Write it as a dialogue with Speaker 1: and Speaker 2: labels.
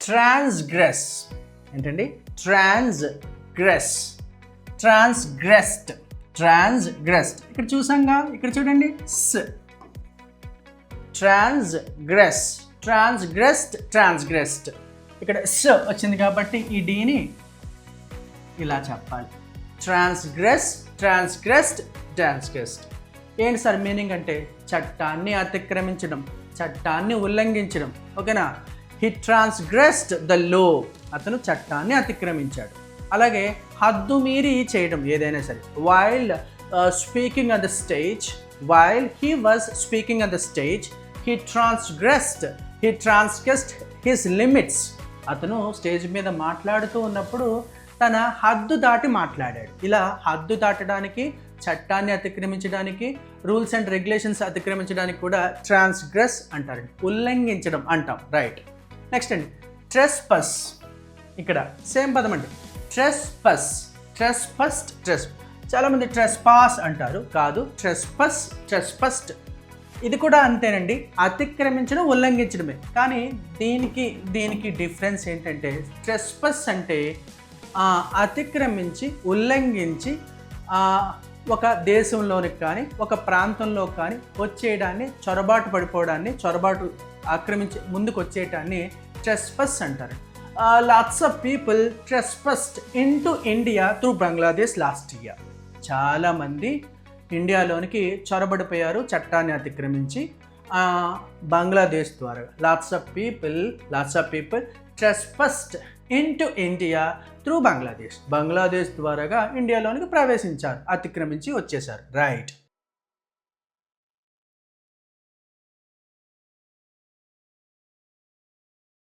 Speaker 1: ట్రాన్స్గ్రెస్ ఏంటండి? ట్రాన్స్గ్రెస్డ్. ఇక్కడ చూసాంగా, ఇక్కడ చూడండి ట్రాన్స్గ్రెస్డ్. ఇక్కడ వచ్చింది కాబట్టి ఈ డీని ఇలా చెప్పాలి. ట్రాన్స్గ్రెస్డ్. ఏంటి సార్ మీనింగ్ అంటే చట్టాన్ని అతిక్రమించడం, చట్టాన్ని ఉల్లంఘించడం. ఓకేనా? He ట్రాన్స్గ్రెస్డ్ the low. అతను చట్టాన్ని అతిక్రమించాడు. అలాగే హద్దు మీరి చేయడం ఏదైనా సరే. While speaking on the stage, he transgressed his limits. అతను స్టేజ్ మీద మాట్లాడుతూ ఉన్నప్పుడు తన హద్దు దాటి మాట్లాడాడు. ఇలా హద్దు దాటడానికి, చట్టాన్ని అతిక్రమించడానికి, రూల్స్ అండ్ రెగ్యులేషన్స్ అతిక్రమించడానికి కూడా ట్రాన్స్గ్రెస్ అంటారండి, ఉల్లంఘించడం అంటాం. రైట్. నెక్స్ట్ అండి ట్రెస్పస్. ఇక్కడ సేమ్ పదం అండి, ట్రెస్పస్. చాలామంది ట్రెస్పాస్ అంటారు, కాదు ట్రెస్పస్డ్. ఇది కూడా అంతేనండి, అతిక్రమించడం, ఉల్లంఘించడమే. కానీ దీనికి డిఫరెన్స్ ఏంటంటే ట్రెస్పస్ అంటే అతిక్రమించి, ఉల్లంఘించి ఒక దేశంలోనికి కానీ ఒక ప్రాంతంలో కానీ వచ్చేయడాన్ని, చొరబాటు ఆక్రమించి ముందుకు వచ్చేయటాన్ని ట్రెస్పస్ అంటారు. Lots of people trespassed into India through Bangladesh last year. చాలామంది ఇండియాలోనికి చొరబడిపోయారు చట్టాన్ని అతిక్రమించి బంగ్లాదేశ్ ద్వారా. Lots of people trespassed into India through Bangladesh ద్వారాగా ఇండియాలోనికి ప్రవేశించారు, అతిక్రమించి వచ్చేసారు. రైట్.